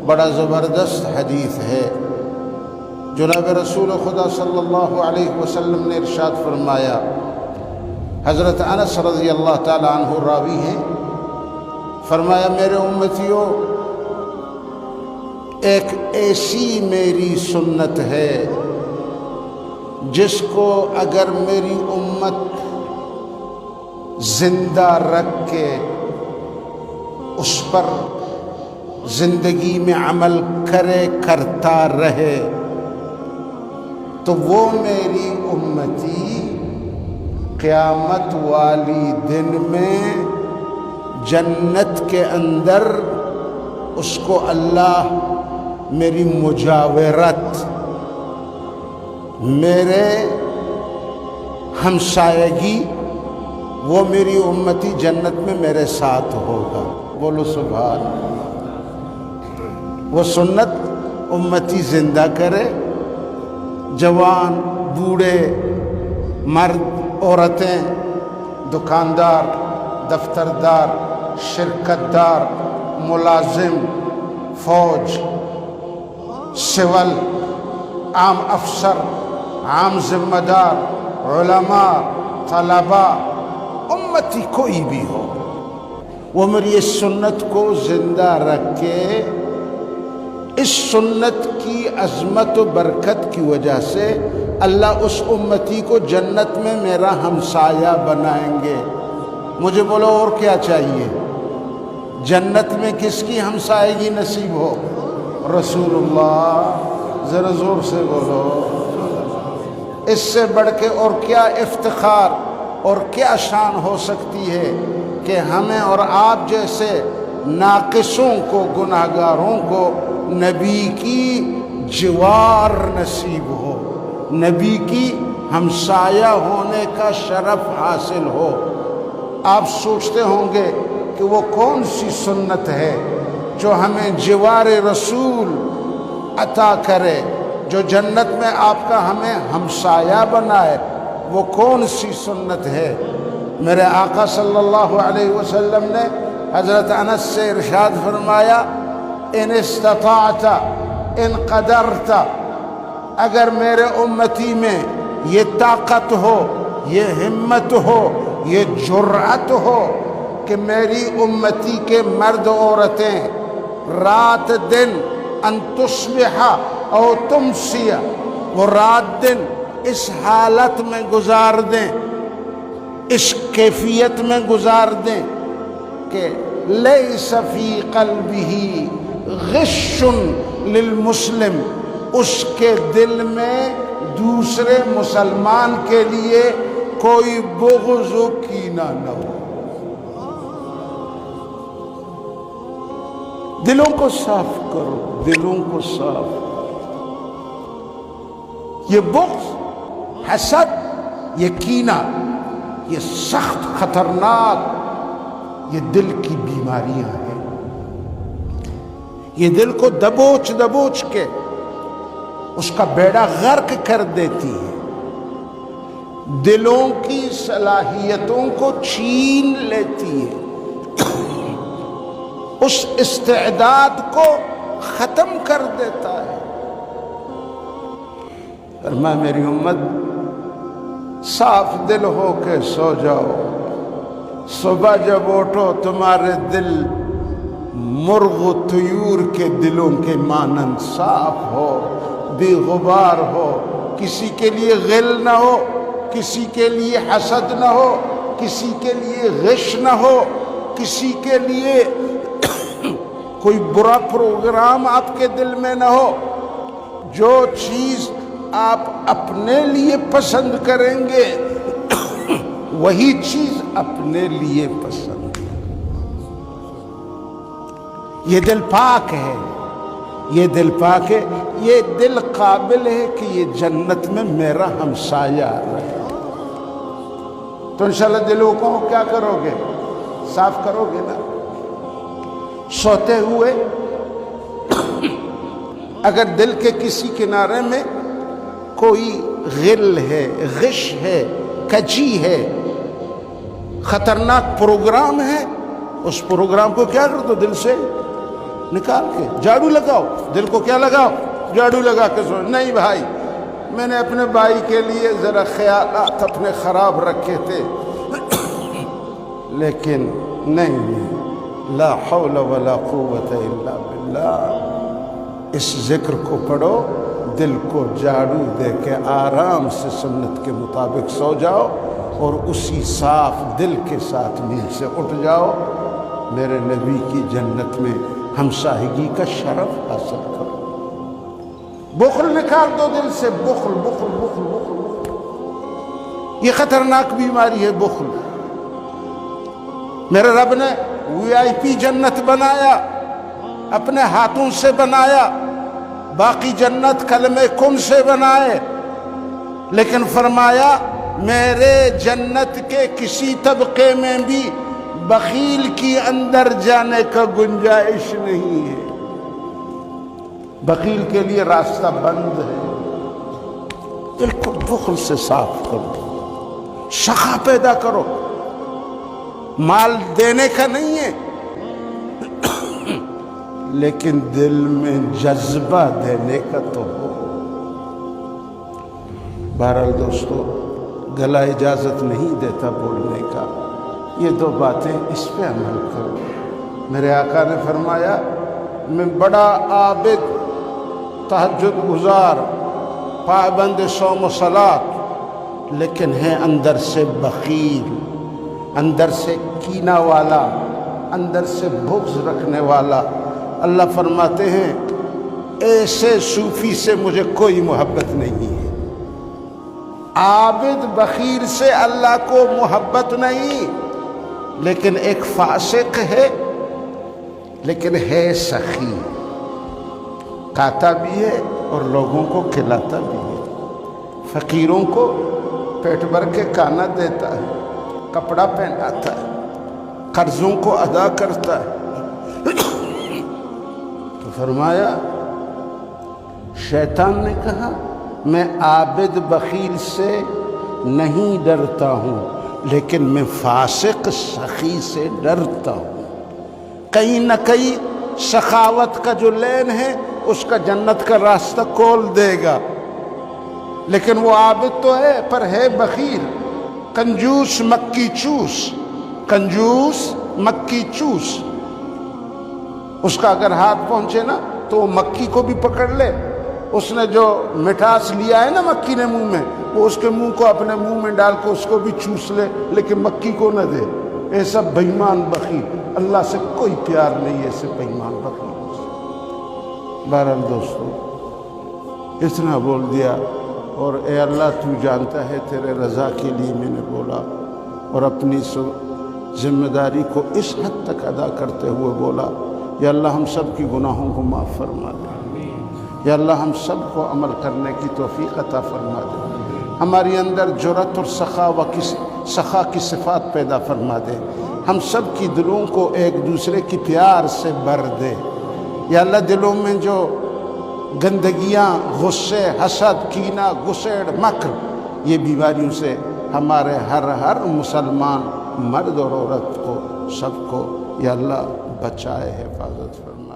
بڑا زبردست حدیث ہے۔ جناب رسول خدا صلی اللہ علیہ وسلم نے ارشاد فرمایا، حضرت انس رضی اللہ تعالی عنہ راوی ہیں، فرمایا میرے امتیوں، ایک ایسی میری سنت ہے جس کو اگر میری امت زندہ رکھ کے اس پر زندگی میں عمل کرتا رہے تو وہ میری امتی قیامت والی دن میں جنت کے اندر اس کو اللہ میری مجاورت، میرے ہمسایگی، وہ میری امتی جنت میں میرے ساتھ ہوگا۔ بولو سبحان اللہ۔ وہ سنت امتی زندہ کرے، جوان، بوڑھے، مرد، عورتیں، دکاندار، دفتردار، شرکت دار، ملازم، فوج، سول، عام افسر، عام ذمہ دار، علماء، طلباء، امتی کوئی بھی ہو، وہ میری اس سنت کو زندہ رکھ کے اس سنت کی عظمت و برکت کی وجہ سے اللہ اس امتی کو جنت میں میرا ہمسایہ بنائیں گے۔ مجھے بولو اور کیا چاہیے؟ جنت میں کس کی ہمسایگی نصیب ہو؟ رسول اللہ۔ ذرا زور سے بولو۔ اس سے بڑھ کے اور کیا افتخار اور کیا شان ہو سکتی ہے کہ ہمیں اور آپ جیسے ناقصوں کو، گناہگاروں کو نبی کی جوار نصیب ہو، نبی کی ہمسایہ ہونے کا شرف حاصل ہو۔ آپ سوچتے ہوں گے کہ وہ کون سی سنت ہے جو ہمیں جوار رسول عطا کرے، جو جنت میں آپ کا ہمیں ہمسایہ بنائے؟ وہ کون سی سنت ہے؟ میرے آقا صلی اللہ علیہ وسلم نے حضرت انس سے ارشاد فرمایا، ان استطاعت ان قدرت، اگر میرے امتی میں یہ طاقت ہو، یہ ہمت ہو، یہ جرأت ہو کہ میری امتی کے مرد عورتیں رات دن ان تصبح او تمسی، وہ رات دن اس حالت میں گزار دیں، اس کیفیت میں گزار دیں کہ لیس فی قلبہ غش للمسلم، اس کے دل میں دوسرے مسلمان کے لیے کوئی بغض و کینہ نہ ہو۔ دلوں کو صاف کرو، دلوں کو صاف۔ یہ بغض، حسد، یہ کینہ، یہ سخت خطرناک، یہ دل کی بیماریاں ہیں۔ یہ دل کو دبوچ دبوچ کے اس کا بیڑا غرق کر دیتی ہے، دلوں کی صلاحیتوں کو چھین لیتی ہے، اس استعداد کو ختم کر دیتا ہے۔ فرمایا میری امت صاف دل ہو کے سو جاؤ، صبح جب اٹھو تمہارے دل مرغ و طیور کے دلوں کے مانند صاف ہو، بے غبار ہو، کسی کے لیے غل نہ ہو، کسی کے لیے حسد نہ ہو، کسی کے لیے غش نہ ہو، کسی کے لیے کوئی برا پروگرام آپ کے دل میں نہ ہو۔ جو چیز آپ اپنے لیے پسند کریں گے وہی چیز اپنے لیے پسند ہے۔ یہ دل پاک ہے، یہ دل پاک ہے، یہ دل قابل ہے کہ یہ جنت میں میرا ہمسایہ رہے۔ تو انشاءاللہ دلوں کو کیا کرو گے؟ صاف کرو گے نا۔ سوتے ہوئے اگر دل کے کسی کنارے میں کوئی غل ہے، غش ہے، کجی ہے، خطرناک پروگرام ہے، اس پروگرام کو کیا کر دو؟ دل سے نکال کے جھاڑو لگاؤ، دل کو کیا لگاؤ؟ جھاڑو لگا کے سو۔ نہیں بھائی، میں نے اپنے بھائی کے لیے ذرا خیالات اپنے خراب رکھے تھے، لیکن نہیں، لا حول ولا قوت الا باللہ۔ اس ذکر کو پڑھو، دل کو جھاڑو دے کے آرام سے سنت کے مطابق سو جاؤ، اور اسی صاف دل کے ساتھ نیند سے اٹھ جاؤ، میرے نبی کی جنت میں ہمسائیگی کا شرف حاصل کرو۔ بخل نکال دو دل سے، بخل بخل بخل بخل بخل، یہ خطرناک بیماری ہے بخل۔ میرے رب نے VIP جنت بنایا، اپنے ہاتھوں سے بنایا، باقی جنت کلمہ کن سے بنائے، لیکن فرمایا میرے جنت کے کسی طبقے میں بھی بخیل کی اندر جانے کا گنجائش نہیں ہے، بخیل کے لیے راستہ بند ہے۔ بالکل بخل سے صاف کرو، سخا پیدا کرو، مال دینے کا نہیں ہے، لیکن دل میں جذبہ دینے کا تو ہو۔ بہرحال دوستو، گلا اجازت نہیں دیتا بولنے کا، یہ دو باتیں اس پہ عمل کرو۔ میرے آقا نے فرمایا میں بڑا عابد، تہجد گزار، پابند صوم و صلاۃ، لیکن ہے اندر سے بخیل، اندر سے کینہ والا، اندر سے بغض رکھنے والا۔ اللہ فرماتے ہیں ایسے صوفی سے مجھے کوئی محبت نہیں ہے۔ عابد بخیل سے اللہ کو محبت نہیں، لیکن ایک فاسق ہے، لیکن ہے سخی، کھاتا بھی ہے اور لوگوں کو کھلاتا بھی ہے، فقیروں کو پیٹ بھر کے کھانا دیتا ہے، کپڑا پہناتا ہے، قرضوں کو ادا کرتا ہے۔ تو فرمایا شیطان نے کہا میں عابد بخیل سے نہیں ڈرتا ہوں، لیکن میں فاسق سخی سے ڈرتا ہوں۔ کہیں نہ کہیں سخاوت کا جو لین ہے اس کا جنت کا راستہ کھول دے گا، لیکن وہ عابد تو ہے پر ہے بخیل، کنجوس مکی چوس، کنجوس مکی چوس۔ اس کا اگر ہاتھ پہنچے نا تو وہ مکی کو بھی پکڑ لے، اس نے جو مٹھاس لیا ہے نا مکی نے منہ میں، وہ اس کے منہ کو اپنے منہ میں ڈال کے اس کو بھی چوس لے، لیکن مکی کو نہ دے۔ ایسا بےایمان بخیل، اللہ سے کوئی پیار نہیں ایسے بےایمان بخیل سے۔ بہرحال دوستو، اتنا بول دیا، اور اے اللہ تو جانتا ہے تیرے رضا کے لیے میں نے بولا، اور اپنی ذمہ داری کو اس حد تک ادا کرتے ہوئے بولا یا اللہ ہم سب کی گناہوں کو معاف فرما دے، یا اللہ ہم سب کو عمل کرنے کی توفیق عطا فرما دے، ہماری اندر جرأت اور سخا کی صفات پیدا فرما دے، ہم سب کی دلوں کو ایک دوسرے کی پیار سے بھر دے، یا اللہ دلوں میں جو گندگیاں، غصے، حسد، کینہ، گسیڑ، مکر، یہ بیماریوں سے ہمارے ہر مسلمان مرد اور عورت کو، سب کو یا اللہ بچائے، حفاظت فرما۔